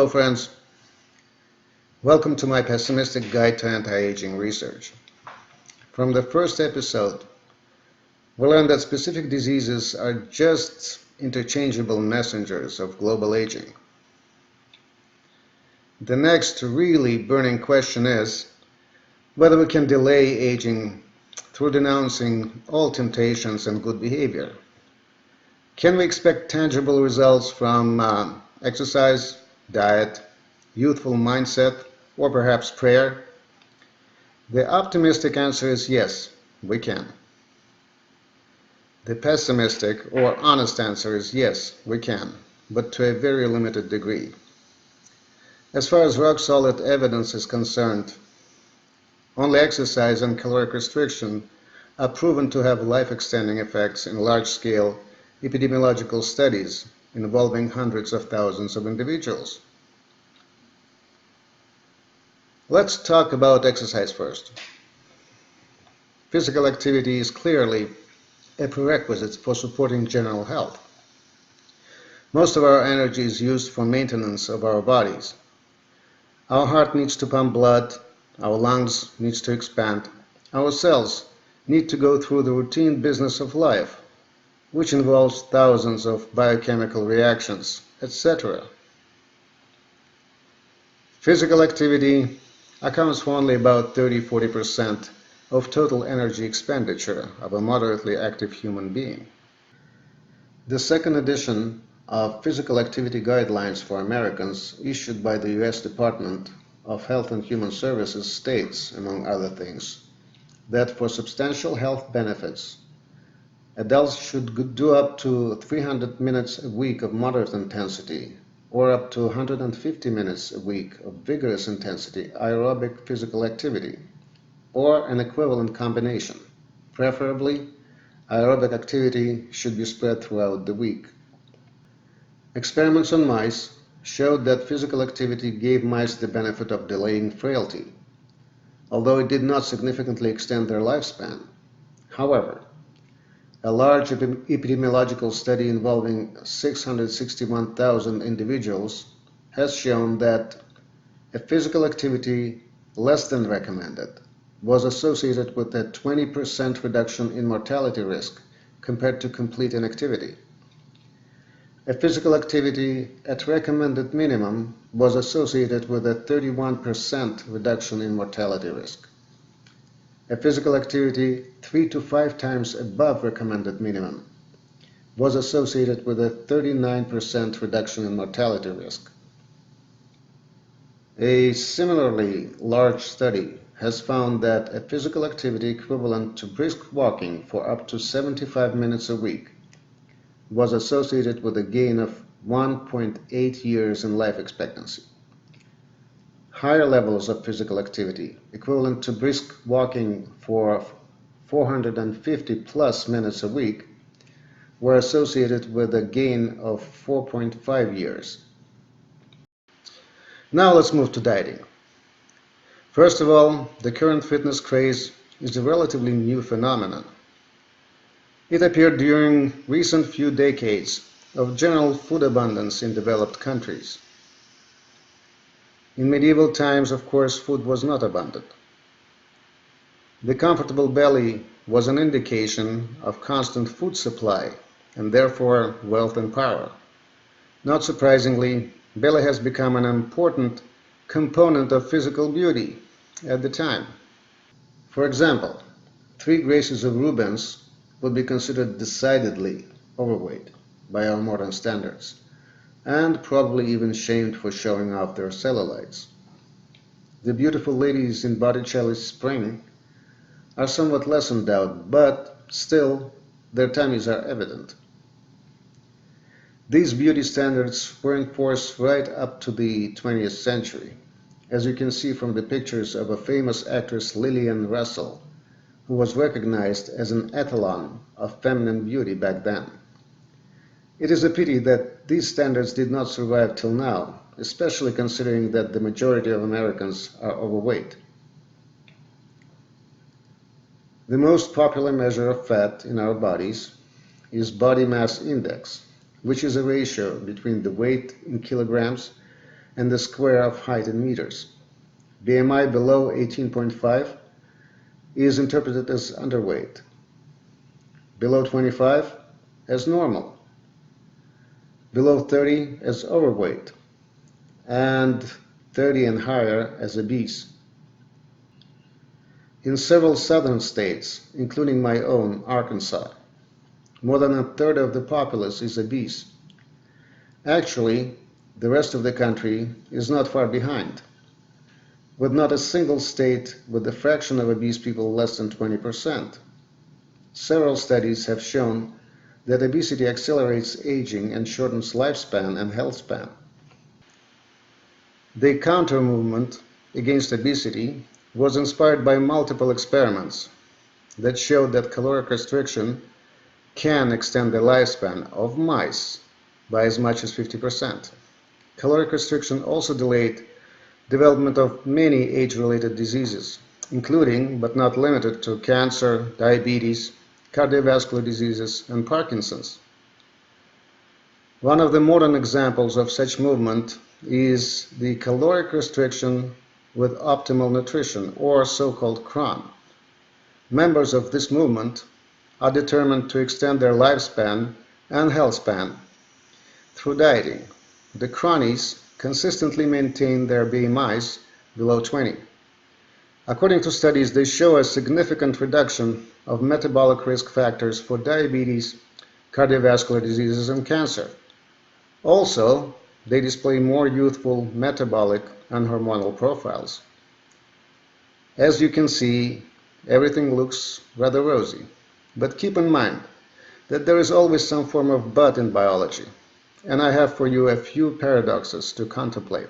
Hello friends, welcome to my Pessimistic Guide to Anti-Aging Research. From the first episode, we learned that specific diseases are just interchangeable messengers of global aging. The next really burning question is whether we can delay aging through denouncing all temptations and good behavior. Can we expect tangible results from exercise, diet, youthful mindset, or perhaps prayer? The optimistic answer is yes, we can. The pessimistic or honest answer is yes, we can, but to a very limited degree. As far as rock-solid evidence is concerned, only exercise and caloric restriction are proven to have life-extending effects in large-scale epidemiological studies involving hundreds of thousands of individuals. Let's talk about exercise first. Physical activity is clearly a prerequisite for supporting general health. Most of our energy is used for maintenance of our bodies. Our heart needs to pump blood, our lungs need to expand, our cells need to go through the routine business of life, which involves thousands of biochemical reactions, etc. Physical activity accounts for only about 30–40% of total energy expenditure of a moderately active human being. The second edition of Physical Activity Guidelines for Americans, issued by the U.S. Department of Health and Human Services, states, among other things, that for substantial health benefits, adults should do up to 300 minutes a week of moderate intensity or up to 150 minutes a week of vigorous intensity aerobic physical activity, or an equivalent combination. Preferably, aerobic activity should be spread throughout the week. Experiments on mice showed that physical activity gave mice the benefit of delaying frailty, although it did not significantly extend their lifespan. However, a large epidemiological study involving 661,000 individuals has shown that a physical activity less than recommended was associated with a 20% reduction in mortality risk compared to complete inactivity. A physical activity at recommended minimum was associated with a 31% reduction in mortality risk. A physical activity 3 to 5 times above recommended minimum was associated with a 39% reduction in mortality risk. A similarly large study has found that a physical activity equivalent to brisk walking for up to 75 minutes a week was associated with a gain of 1.8 years in life expectancy. Higher levels of physical activity, equivalent to brisk walking for 450 plus minutes a week, were associated with a gain of 4.5 years. Now let's move to dieting. First of all, the current fitness craze is a relatively new phenomenon. It appeared during recent few decades of general food abundance in developed countries. In medieval times, of course, food was not abundant. The comfortable belly was an indication of constant food supply and therefore wealth and power. Not surprisingly, belly has become an important component of physical beauty at the time. For example, 3 Graces of Rubens would be considered decidedly overweight by our modern standards, and probably even shamed for showing off their cellulites. The beautiful ladies in Botticelli's Spring are somewhat less endowed, but still their tummies are evident. These beauty standards were in force right up to the 20th century, as you can see from the pictures of a famous actress Lillian Russell, who was recognized as an etalon of feminine beauty back then. It is a pity that these standards did not survive till now, especially considering that the majority of Americans are overweight. The most popular measure of fat in our bodies is body mass index, which is a ratio between the weight in kilograms and the square of height in meters. BMI below 18.5 is interpreted as underweight, below 25 as normal, below 30 as overweight, and 30 and higher as obese. In several southern states, including my own, Arkansas, more than a third of the populace is obese. Actually, the rest of the country is not far behind, with not a single state with the fraction of obese people less than 20%. Several studies have shown that obesity accelerates aging and shortens lifespan and health span. The counter-movement against obesity was inspired by multiple experiments that showed that caloric restriction can extend the lifespan of mice by as much as 50%. Caloric restriction also delayed development of many age-related diseases, including, but not limited to, cancer, diabetes, cardiovascular diseases, and Parkinson's. One of the modern examples of such movement is the caloric restriction with optimal nutrition, or so-called CRON. Members of this movement are determined to extend their lifespan and health span through dieting. The cronies consistently maintain their BMIs below 20. According to studies, they show a significant reduction of metabolic risk factors for diabetes, cardiovascular diseases, and cancer. Also, they display more youthful metabolic and hormonal profiles. As you can see, everything looks rather rosy. But keep in mind that there is always some form of but in biology, and I have for you a few paradoxes to contemplate.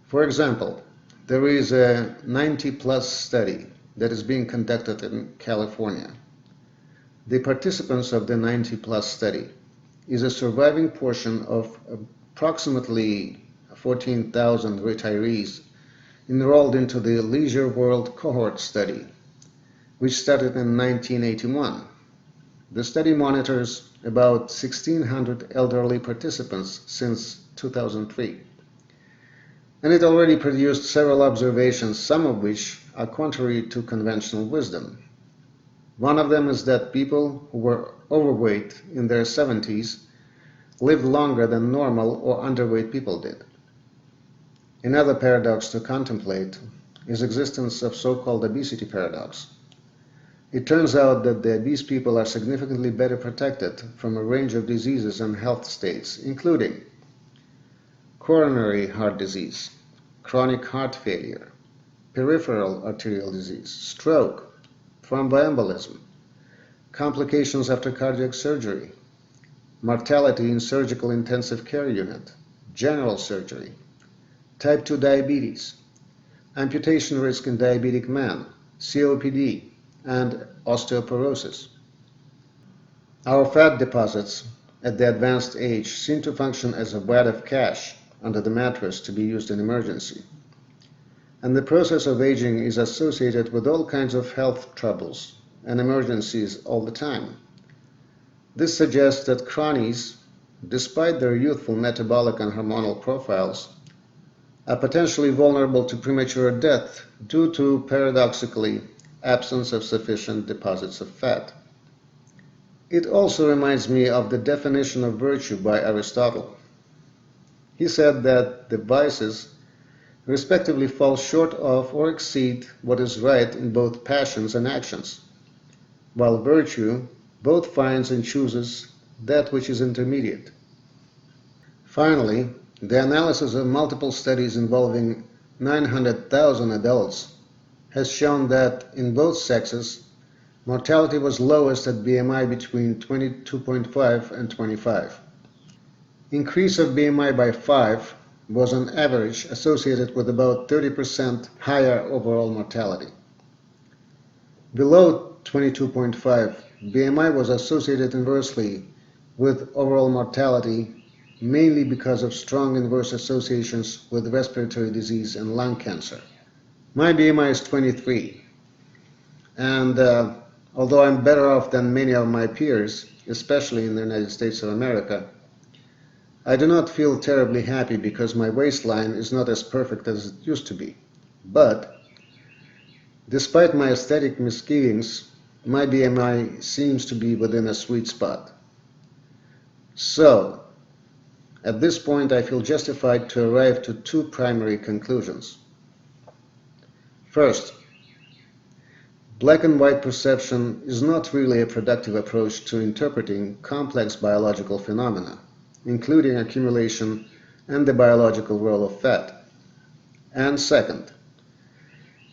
For example, there is a 90-plus study that is being conducted in California. The participants of the 90-plus study is a surviving portion of approximately 14,000 retirees enrolled into the Leisure World Cohort Study, which started in 1981. The study monitors about 1,600 elderly participants since 2003. And it already produced several observations, some of which are contrary to conventional wisdom. One of them is that people who were overweight in their 70s lived longer than normal or underweight people did. Another paradox to contemplate is the existence of so-called obesity paradox. It turns out that the obese people are significantly better protected from a range of diseases and health states, including coronary heart disease, chronic heart failure, peripheral arterial disease, stroke, thromboembolism, complications after cardiac surgery, mortality in surgical intensive care unit, general surgery, type 2 diabetes, amputation risk in diabetic men, COPD, and osteoporosis. Our fat deposits at the advanced age seem to function as a wad of cash under the mattress to be used in emergency. And the process of aging is associated with all kinds of health troubles and emergencies all the time. This suggests that cronies, despite their youthful metabolic and hormonal profiles, are potentially vulnerable to premature death due to, paradoxically, absence of sufficient deposits of fat. It also reminds me of the definition of virtue by Aristotle. He said that the vices respectively fall short of or exceed what is right in both passions and actions, while virtue both finds and chooses that which is intermediate. Finally, the analysis of multiple studies involving 900,000 adults has shown that in both sexes, mortality was lowest at BMI between 22.5 and 25. Increase of BMI by 5 was on average associated with about 30% higher overall mortality. Below 22.5, BMI was associated inversely with overall mortality, mainly because of strong inverse associations with respiratory disease and lung cancer. My BMI is 23, and although I'm better off than many of my peers, especially in the United States of America, I do not feel terribly happy because my waistline is not as perfect as it used to be. But, despite my aesthetic misgivings, my BMI seems to be within a sweet spot. So, at this point I feel justified to arrive to two primary conclusions. First, black and white perception is not really a productive approach to interpreting complex biological phenomena, including accumulation and the biological role of fat. And second,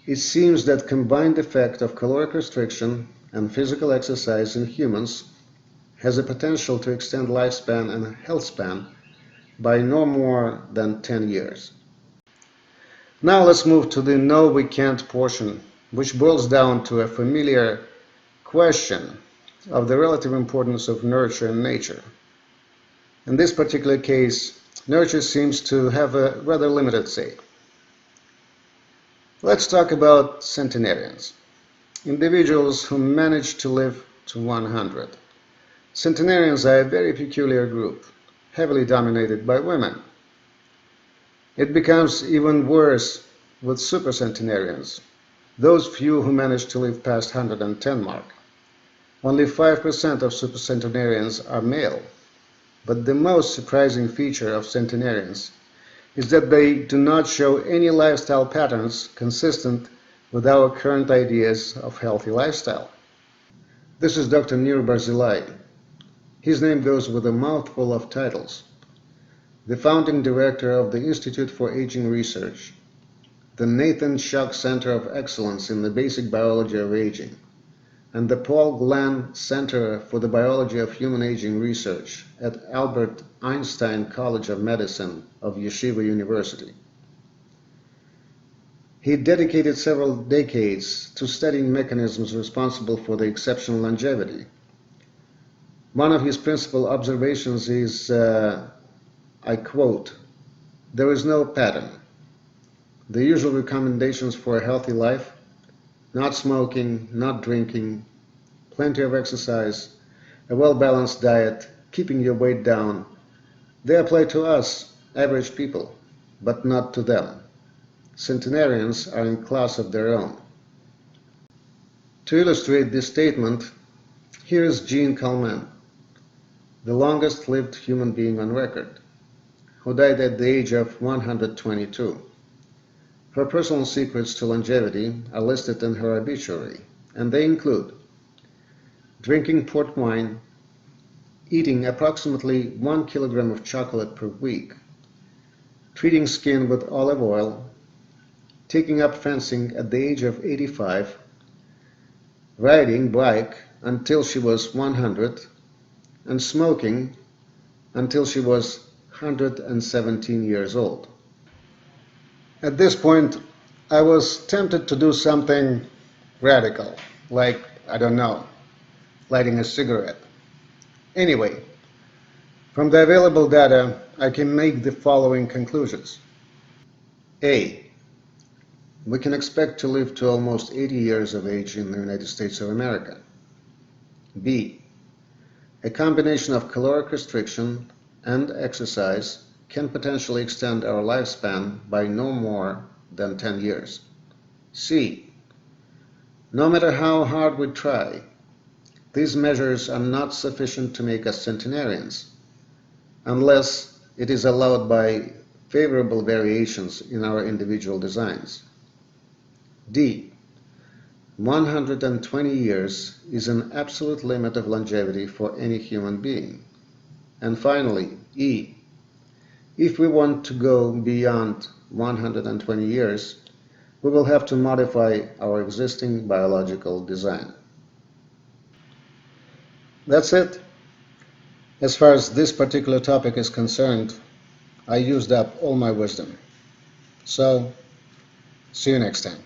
it seems that combined effect of caloric restriction and physical exercise in humans has a potential to extend lifespan and health span by no more than 10 years. Now let's move to the no we can't portion, which boils down to a familiar question of the relative importance of nurture in nature. In this particular case, nurture seems to have a rather limited say. Let's talk about centenarians, individuals who manage to live to 100. Centenarians are a very peculiar group, heavily dominated by women. It becomes even worse with supercentenarians, those few who manage to live past 110 mark. Only 5% of supercentenarians are male, but the most surprising feature of centenarians is that they do not show any lifestyle patterns consistent with our current ideas of healthy lifestyle. This is Dr. Nir Barzilai. His name goes with a mouthful of titles. The founding director of the Institute for Aging Research, the Nathan Schuck Center of Excellence in the Basic Biology of Aging, and the Paul Glenn Center for the Biology of Human Aging Research at Albert Einstein College of Medicine of Yeshiva University. He dedicated several decades to studying mechanisms responsible for the exceptional longevity. One of his principal observations is, I quote, "There is no pattern. The usual recommendations for a healthy life, not smoking, not drinking, plenty of exercise, a well-balanced diet, keeping your weight down, they apply to us, average people, but not to them. Centenarians are in class of their own." To illustrate this statement, here is Jean Calment, the longest-lived human being on record, who died at the age of 122. Her personal secrets to longevity are listed in her obituary, and they include drinking port wine, eating approximately 1 kilogram of chocolate per week, treating skin with olive oil, taking up fencing at the age of 85, riding bike until she was 100, and smoking until she was 117 years old. At this point, I was tempted to do something radical, like, I don't know, lighting a cigarette. Anyway, from the available data, I can make the following conclusions. A. We can expect to live to almost 80 years of age in the United States of America. B. A combination of caloric restriction and exercise can potentially extend our lifespan by no more than 10 years. C. No matter how hard we try, these measures are not sufficient to make us centenarians, unless it is allowed by favorable variations in our individual designs. D. 120 years is an absolute limit of longevity for any human being. And finally, E. If we want to go beyond 120 years, we will have to modify our existing biological design. That's it. As far as this particular topic is concerned, I used up all my wisdom. So, see you next time.